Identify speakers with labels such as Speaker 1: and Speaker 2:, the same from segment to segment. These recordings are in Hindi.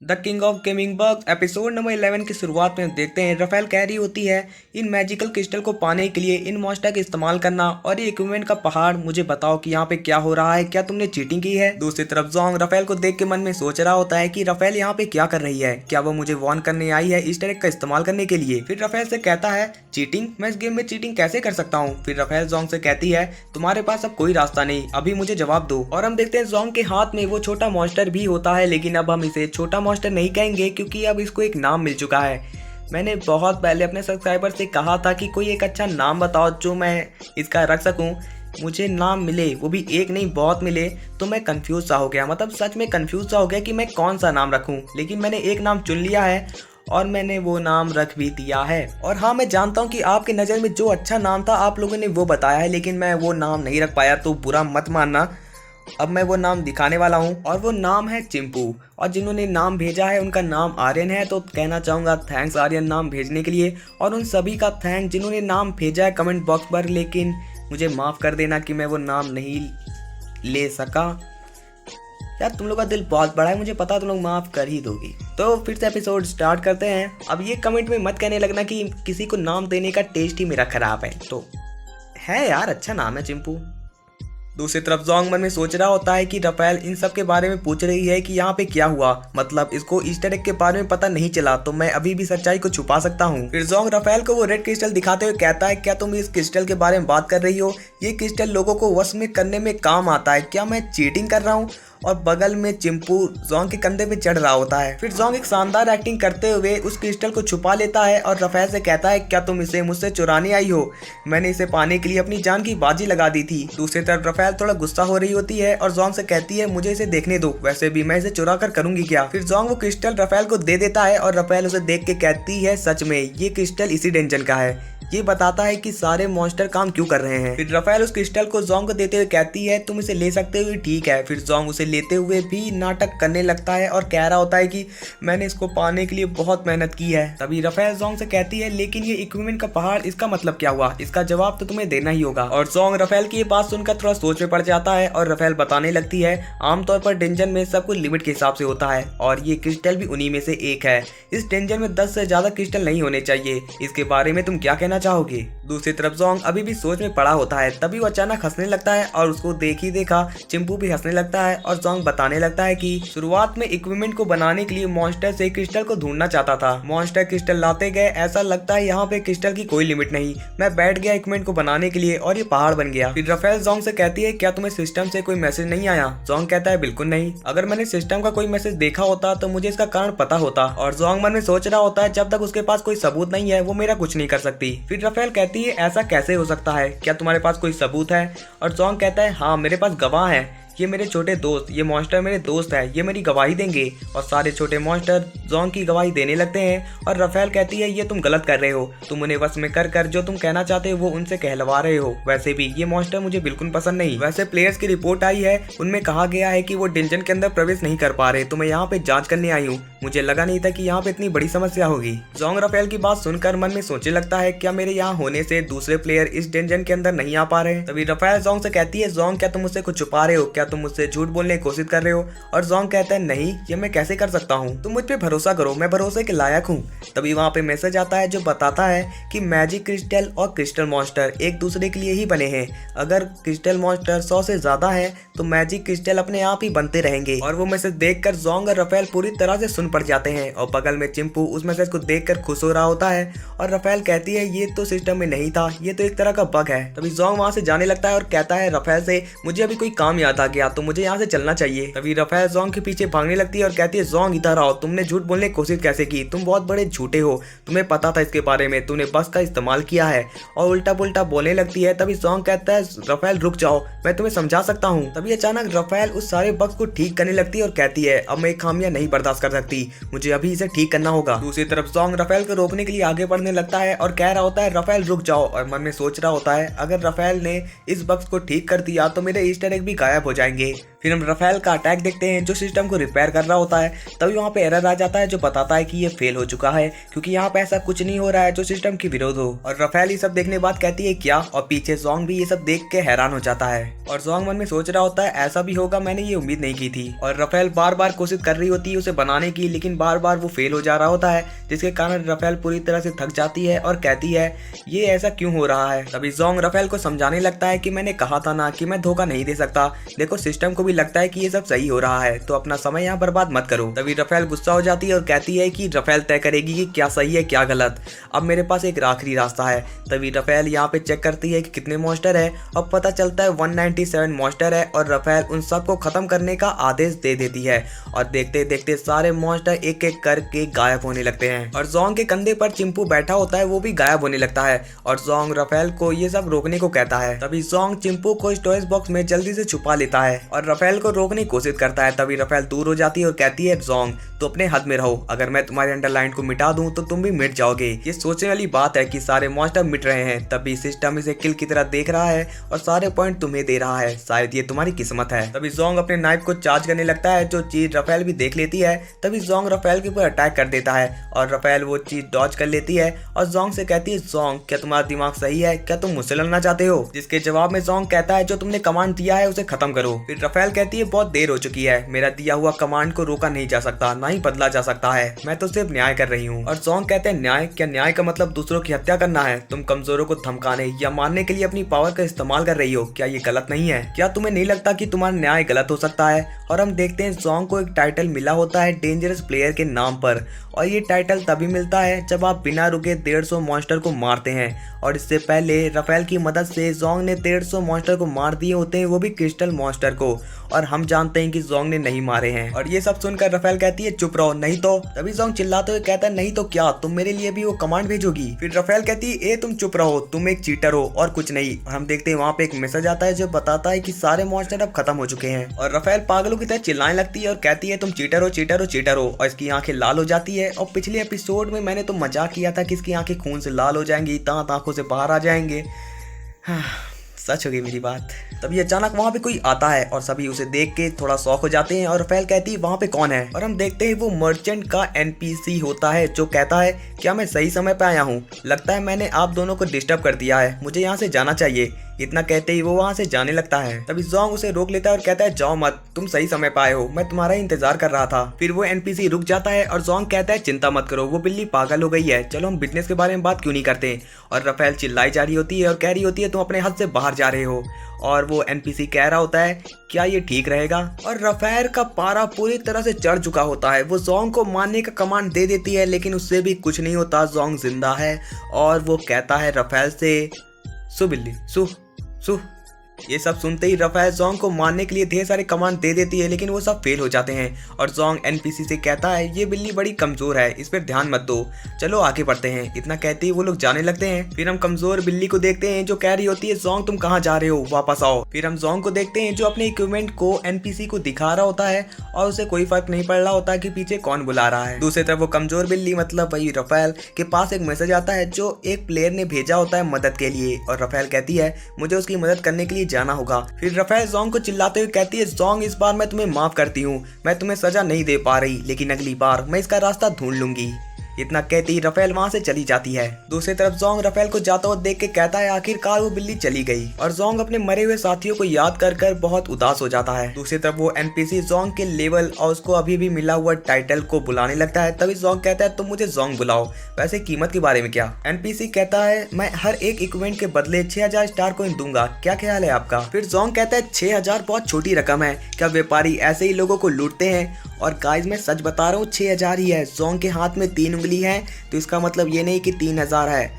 Speaker 1: The king of gaming bug episode number 11 की शुरुआत में देखते हैं रफेल कह रही होती है इन मैजिकल क्रिस्टल को पाने के लिए इन मॉन्स्टर का इस्तेमाल करना और ये इक्विपमेंट का पहाड़। मुझे बताओ कि यहाँ पे क्या हो रहा है, क्या तुमने चीटिंग की है। दूसरी तरफ जोंग रफेल को देख के मन में सोच रहा होता है कि रफेल यहाँ पे क्या कर रही है, क्या वो मुझे वॉर्न करने आई है इस तरह का इस्तेमाल करने के लिए। फिर रफेल से कहता है चीटिंग, मैं इस गेम में चीटिंग कैसे कर सकता हूँ। फिर रफेल जोंग से कहती है तुम्हारे पास अब कोई रास्ता नहीं, अभी मुझे जवाब दो। और हम देखते हैं जोंग के हाथ में वो छोटा मॉन्स्टर भी होता है, लेकिन अब हम इसे छोटा मॉन्स्टर नहीं कहेंगे क्योंकि अब इसको एक नाम मिल चुका है। मैंने बहुत पहले अपने सब्सक्राइबर से कहा था कि कोई एक अच्छा नाम बताओ जो मैं इसका रख सकूं, मुझे नाम मिले, वो भी एक नहीं बहुत मिले। तो मैं कंफ्यूज सा हो गया, मतलब सच में कंफ्यूज सा हो गया कि मैं कौन सा नाम रखूं। लेकिन मैंने एक नाम चुन लिया है और मैंने वो नाम रख भी दिया है। और हाँ, मैं जानता हूँ कि आपकी नज़र में जो अच्छा नाम था आप लोगों ने वो बताया है, लेकिन मैं वो नाम नहीं रख पाया, तो बुरा मत मानना। अब मैं वो नाम दिखाने वाला हूँ और वो नाम है चिंपू। और जिन्होंने नाम भेजा है उनका नाम आर्यन है, तो कहना चाहूँगा थैंक्स आर्यन नाम भेजने के लिए। और उन सभी का थैंक जिन्होंने नाम भेजा है कमेंट बॉक्स पर, लेकिन मुझे माफ़ कर देना कि मैं वो नाम नहीं ले सका। यार तुम लोग का दिल बहुत बड़ा है, मुझे पता तुम लोग माफ़ कर ही दोगी। तो फिर से एपिसोड स्टार्ट करते हैं। अब ये कमेंट में मत कहने लगना कि किसी को नाम देने का टेस्ट ही मेरा खराब है, तो है यार अच्छा नाम है चिंपू। दूसरी तरफ जोंग मन में सोच रहा होता है कि रफेल इन सब के बारे में पूछ रही है कि यहाँ पे क्या हुआ, मतलब इसको ईस्टर एग के बारे में पता नहीं चला, तो मैं अभी भी सच्चाई को छुपा सकता हूँ। फिर जोंग रफेल को वो रेड क्रिस्टल दिखाते हुए कहता है क्या तुम इस क्रिस्टल के बारे में बात कर रही हो, ये क्रिस्टल लोगों को वश में करने में काम आता है, क्या मैं चीटिंग कर रहा हूँ। और बगल में चिंपू जोंग के कंधे पे चढ़ रहा होता है। फिर जोंग एक शानदार एक्टिंग करते हुए उस क्रिस्टल को छुपा लेता है और रफेल से कहता है क्या तुम इसे मुझसे चुराने आई हो, मैंने इसे पाने के लिए अपनी जान की बाजी लगा दी थी। दूसरी तरफ रफेल थोड़ा गुस्सा हो रही होती है और जोंग से कहती है मुझे इसे देखने दो, वैसे भी मैं इसे चुरा कर करूंगी क्या। फिर जोंग वो क्रिस्टल रफेल को दे देता है और रफेल उसे देख के कहती है सच में ये क्रिस्टल इसी डेंजन का है, ये बताता है कि सारे मॉन्स्टर काम क्यों कर रहे हैं। फिर रफेल उस क्रिस्टल को जोंग को देते हुए कहती है तुम इसे ले सकते हो, ठीक है। फिर जोंग उसे लेते हुए भी नाटक करने लगता है और कह रहा होता है कि मैंने इसको पाने के लिए बहुत मेहनत की है। तभी रफेल जोंग से कहती है लेकिन ये इक्विपमेंट का पहाड़, इसका मतलब क्या हुआ, इसका जवाब तो तुम्हें देना ही होगा। और जोंग रफेल की ये बात सुनकर थोड़ा सोच में पड़ जाता है और रफेल बताने लगती है आमतौर पर डेंजन में सब कुछ लिमिट के हिसाब से होता है और ये क्रिस्टल भी उन्हीं में से एक है। इस डेंजन में 10 से ज्यादा क्रिस्टल नहीं होने चाहिए, इसके बारे में तुम क्या कहना चाहोगे। दूसरी तरफ जोंग अभी भी सोच में पड़ा होता है, तभी वो अचानक हंसने लगता है और उसको देख ही देखा चिंपू भी हंसने लगता है। और जोंग बताने लगता है कि शुरुआत में इक्विपमेंट को बनाने के लिए मॉन्स्टर से क्रिस्टल को ढूंढना चाहता था, मॉन्स्टर क्रिस्टल लाते गए, ऐसा लगता है यहाँ पे क्रिस्टल की कोई लिमिट नहीं, मैं बैठ गया इक्विपमेंट को बनाने के लिए और ये पहाड़ बन गया। फिर रफेल जोंग से कहती है क्या तुम्हें सिस्टम से कोई मैसेज नहीं आया। जोंग कहता है बिल्कुल नहीं, अगर मैंने सिस्टम का कोई मैसेज देखा होता तो मुझे इसका कारण पता होता। और जोंग मन में सोच रहा होता है जब तक उसके पास कोई सबूत नहीं है वो मेरा कुछ नहीं कर सकती। फिर रफेल कहती है ऐसा कैसे हो सकता है, क्या तुम्हारे पास कोई सबूत है। और जोंग कहता है हाँ मेरे पास गवाह है, ये मेरे छोटे दोस्त, ये मॉन्स्टर मेरे दोस्त है, ये मेरी गवाही देंगे। और सारे छोटे मॉन्स्टर जोंग की गवाही देने लगते हैं। और रफेल कहती है ये तुम गलत कर रहे हो, तुम उन्हें वश में कर जो तुम कहना चाहते हो वो उनसे कहलवा रहे हो, वैसे भी ये मॉन्स्टर मुझे बिल्कुल पसंद नहीं। वैसे प्लेयर्स की रिपोर्ट आई है, उनमें कहा गया है कि वो डेंजन के अंदर प्रवेश नहीं कर पा रहे, तो मैं यहाँ पे जांच करने आई हूँ, मुझे लगा नहीं था कि यहाँ पे इतनी बड़ी समस्या होगी। जोंग रफेल की बात सुनकर मन में सोचने लगता है क्या मेरे यहाँ होने से दूसरे प्लेयर इस डेंजन के अंदर नहीं आ पा रहे। तभी रफेल जोंग से कहती है जोंग क्या तुम मुझसे कुछ छुपा रहे हो, क्या तुम मुझसे झूठ बोलने की कोशिश कर रहे हो। और जोंग कहता है नहीं, ये मैं कैसे कर सकता हूँ, तुम मुझ पे भरोसा करो, मैं भरोसे के लायक हूँ। तभी वहाँ पे मैसेज आता है जो बताता है कि मैजिक क्रिस्टल और क्रिस्टल मॉन्स्टर एक दूसरे के लिए ही बने हैं, अगर क्रिस्टल मॉन्स्टर 100 से ज्यादा है तो मैजिक क्रिस्टल अपने आप ही बनते रहेंगे। और वो मैसेज देखकर जोंग और रफेल पूरी तरह से सुन पड़ जाते हैं और बगल में चिंपू उस मैसेज को देखकर खुश हो रहा होता है। और रफेल कहती है ये तो सिस्टम में नहीं था, ये तो एक तरह का बग है। तभी जोंग वहाँ से जाने लगता है और कहता है रफेल से मुझे अभी कोई काम याद आ गया, तो मुझे यहाँ से चलना चाहिए। तभी रफेल जोंग के पीछे भागने लगती है और कहती है जोंग इधर आओ, तुमने झूठ बोलने की कोशिश कैसे की, तुम बहुत बड़े झूठे हो, तुम्हें पता था इसके बारे में, तुमने बस का इस्तेमाल किया है। और उल्टा पुल्टा बोलने लगती है। तभी जोंग कहता है रफेल रुक जाओ, मैं तुम्हें समझा सकता हूँ। तभी अचानक रफेल उस सारे बग्स को ठीक करने लगती है और कहती है अब मैं खामियां नहीं बर्दाश्त कर सकती, मुझे अभी इसे ठीक करना होगा। दूसरी तरफ जोंग रफेल को रोकने के लिए आगे बढ़ने लगता है और कह रहा होता है रफेल रुक जाओ। और मन में सोच रहा होता है अगर रफेल ने इस बग्स को ठीक कर दिया तो मेरे ईस्टर एग भी गायब हो जाएंगे। फिर हम रफेल का अटैक देखते हैं जो सिस्टम को रिपेयर कर रहा होता है। तभी वहाँ पे एरर आ जाता है जो बताता है कि ये फेल हो चुका है क्योंकि यहाँ पे ऐसा कुछ नहीं हो रहा है जो सिस्टम के विरोध हो। और रफेल ये सब देखने के बाद कहती है क्या, और पीछे जोंग भी ये सब देख के हैरान हो जाता है और जोंग मन में सोच रहा होता है ऐसा भी होगा, मैंने ये उम्मीद नहीं की थी। और रफेल बार बार कोशिश कर रही होती है उसे बनाने की, लेकिन बार बार वो फेल हो जा रहा होता है जिसके कारण रफेल पूरी तरह से थक जाती है और कहती है ये ऐसा क्यों हो रहा है। तभी जोंग रफेल को समझाने लगता है कि मैंने कहा था ना कि मैं धोखा नहीं दे सकता, देखो सिस्टम को भी लगता है कि ये सब सही हो रहा है तो अपना समय यहाँ बर्बाद मत करो। तभी रफेल गुस्सा हो जाती है और कहती है कि रफेल तय करेगी कि क्या सही है क्या गलत, अब मेरे पास एक आखिरी रास्ता है। तभी रफेल यहाँ पे चेक करती है कि कितने मॉन्स्टर है और पता चलता है 197 मॉन्स्टर है और रफेल उन सबको खत्म करने का आदेश दे देती है और देखते देखते सारे मॉन्स्टर एक एक करके गायब होने लगते हैं। और जोंग के कंधे पर चिंपू बैठा होता है वो भी गायब होने लगता है और जोंग रफेल को ये सब रोकने को कहता है। तभी जोंग चिंपू को स्टोरेज बॉक्स में जल्दी से छुपा लेता है और रफेल को रोकने की कोशिश करता है। तभी रफेल दूर हो जाती है और कहती है जोंग तो अपने हद में रहो, अगर मैं तुम्हारे अंडरलाइन को मिटा दूं तो तुम भी मिट जाओगे। ये सोचने वाली बात है कि सारे मॉन्स्टर मिट रहे हैं। तभी सिस्टम इसे किल की तरह देख रहा है और सारे पॉइंट तुम्हें दे रहा है, शायद ये तुम्हारी किस्मत है। तभी जोंग अपने नाइफ को चार्ज करने लगता है जो चीज रफेल भी देख लेती है। तभी जोंग रफेल के ऊपर अटैक कर देता है और रफेल वो चीज डॉज कर लेती है और जोंग से कहती है जोंग क्या तुम्हारा दिमाग सही है, क्या तुम मुझसे लड़ना चाहते हो। जिसके जवाब में जोंग कहता है जो तुमने कमांड दिया है उसे खत्म करो। फिर रफेल कहती है बहुत देर हो चुकी है, मेरा दिया हुआ कमांड को रोका नहीं जा सकता, ना ही बदला जा सकता है, मैं तो सिर्फ न्याय कर रही हूँ। और जोंग कहते हैं न्याय, क्या न्याय का मतलब दूसरों की हत्या करना है? तुम कमजोरों को धमकाने या मारने के लिए अपनी पावर का इस्तेमाल कर रही हो, क्या ये गलत नहीं है? क्या तुम्हें नहीं लगता कि तुम्हारा न्याय गलत हो सकता है? और हम देखते हैं जोंग को एक टाइटल मिला होता है डेंजरस प्लेयर के नाम पर और ये टाइटल तभी मिलता है जब आप बिना रुके 150 मॉन्स्टर को मारते हैं। और इससे पहले रफेल की मदद से जोंग ने 150 मॉन्स्टर को मार दिए होते हैं, वो भी क्रिस्टल मॉन्स्टर को, और हम जानते हैं कि जोंग ने नहीं मारे हैं। और ये सब सुनकर रफेल कहती है चुप रहो नहीं तो। तभी जोंग चिल्लाते हुए कहता है नहीं तो क्या, तुम मेरे लिए भी वो कमांड भेजोगी? फिर रफेल कहती है ए तुम चुप रहो, तुम एक चीटर हो और कुछ नहीं। और हम देखते हैं वहाँ पे एक मैसेज आता है जो बताता है कि सारे मॉन्स्टर अब खत्म हो चुके हैं। और रफेल पागलों की तरह चिल्लाने लगती है और कहती है तुम चीटर हो चीटर हो चीटर हो, और इसकी आंखें लाल हो जाती है। और पिछले एपिसोड में मैंने तो मजाक किया था कि इसकी आंखें खून से लाल हो जाएंगी, दांत आंखों से बाहर आ जाएंगे। सच हो गई मेरी बात। तभी अचानक वहाँ पे कोई आता है और सभी उसे देख के थोड़ा शॉक हो जाते हैं और रफेल कहती है वहाँ पे कौन है? और हम देखते हैं वो मर्चेंट का एनपीसी होता है जो कहता है क्या मैं सही समय पे आया हूँ? लगता है मैंने आप दोनों को डिस्टर्ब कर दिया है, मुझे यहाँ से जाना चाहिए। इतना कहते ही वो वहाँ से जाने लगता है। तभी जोंग उसे रोक लेता है और कहता है जाओ मत, तुम सही समय पे आए हो, मैं तुम्हारा इंतजार कर रहा था। फिर वो एनपीसी रुक जाता है और जोंग कहता है चिंता मत करो, वो बिल्ली पागल हो गई है, चलो हम बिजनेस के बारे में बात क्यों नहीं करते। और रफेल चिल्लाई जा रही होती है और कह रही होती है तुम अपने हद से बाहर जा रहे हो। और वो एनपीसी कह रहा होता है क्या ये ठीक रहेगा? और रफेल का पारा पूरी तरह से चढ़ चुका होता है। वो जोंग को मारने का कमांड दे देती है लेकिन उससे भी कुछ नहीं होता, जोंग जिंदा है। और वो कहता है रफेल से सु बिल्ली सु सु। ये सब सुनते ही रफेल जोंग को मारने के लिए ढेर सारे कमांड दे देती है लेकिन वो सब फेल हो जाते हैं। और जोंग एनपीसी से कहता है ये बिल्ली बड़ी कमजोर है, इस पर ध्यान मत दो, चलो आगे बढ़ते हैं। इतना कहते ही वो लोग जाने लगते हैं। फिर हम कमजोर बिल्ली को देखते हैं जो कह रही होती है जोंग तुम कहाँ जा रहे हो, वापस आओ। फिर हम जोंग को देखते हैं जो अपने इक्विपमेंट को एनपीसी को दिखा रहा होता है और उसे कोई फर्क नहीं पड़ रहा होता कि पीछे कौन बुला रहा है। दूसरी तरफ वो कमजोर बिल्ली मतलब वही रफेल के पास एक मैसेज आता है जो एक प्लेयर ने भेजा होता है मदद के लिए। और रफेल कहती है मुझे उसकी मदद करने के लिए जाना होगा। फिर रफेल जोंग को चिल्लाते हुए कहती है जोंग इस बार मैं तुम्हें माफ करती हूँ, मैं तुम्हें सजा नहीं दे पा रही लेकिन अगली बार मैं इसका रास्ता ढूंढ लूंगी। इतना कहती रफेल वहाँ से चली जाती है। दूसरी तरफ जोंग रफेल को जाता हुआ देख के कहता है आखिरकार वो बिल्ली चली गई। और जोंग अपने मरे हुए साथियों को याद कर कर बहुत उदास हो जाता है। दूसरी तरफ वो एनपीसी जोंग के लेवल और उसको अभी भी मिला हुआ टाइटल को बुलाने लगता है। तभी जोंग कहता है तुम मुझे जोंग बुलाओ, वैसे कीमत के बारे में क्या? एनपीसी कहता है मैं हर एक इक्विपमेंट के बदले 6000 स्टार कॉइन दूंगा, क्या ख्याल है आपका? फिर जोंग कहता है 6000 बहुत छोटी रकम है, क्या व्यापारी ऐसे ही लोगों को लूटते हैं? और गाइज मैं सच बता रहा हूँ 6000 ही है। जोंग के हाथ में 3 उंगली है तो इसका मतलब ये नहीं कि 3000 है।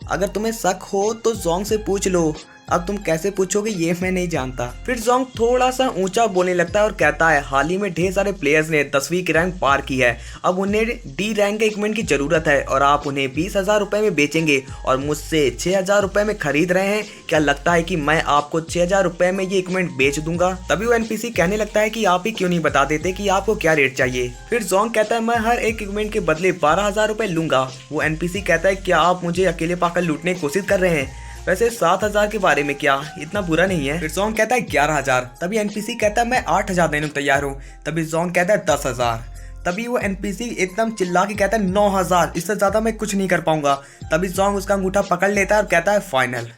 Speaker 1: अगर तुम्हें शक हो तो जोंग से पूछ लो, अब तुम कैसे पूछोगे ये मैं नहीं जानता। फिर जोंग थोड़ा सा ऊंचा बोलने लगता है और कहता है हाल ही में ढेर सारे प्लेयर्स ने 10वीं की रैंक पार की है, अब उन्हें डी रैंक के इक्विपमेंट की जरूरत है और आप उन्हें 20,000 रुपए में बेचेंगे और मुझसे 6,000 रुपए में खरीद रहे हैं। क्या लगता है कि मैं आपको 6,000 रुपए में ये इक्विपमेंट बेच दूंगा? तभी वो एनपीसी कहने लगता है कि आप ही क्यों नहीं बता देते कि आपको क्या रेट चाहिए। फिर जोंग कहता है मैं हर एक इक्विपमेंट के बदले 12,000 रुपए लूंगा। वो एनपीसी कहता है क्या आप मुझे अकेले पाकर लूटने की कोशिश कर रहे हैं? वैसे 7,000 के बारे में क्या, इतना बुरा नहीं है। फिर जोंग कहता है 11,000। तभी एनपीसी कहता है मैं 8,000 देने को तैयार हूँ। तभी जोंग कहता है 10,000। तभी वो एनपीसी एकदम चिल्ला के कहता है 9,000, इससे ज्यादा मैं कुछ नहीं कर पाऊंगा। तभी जोंग उसका अंगूठा पकड़ लेता है और कहता है फाइनल।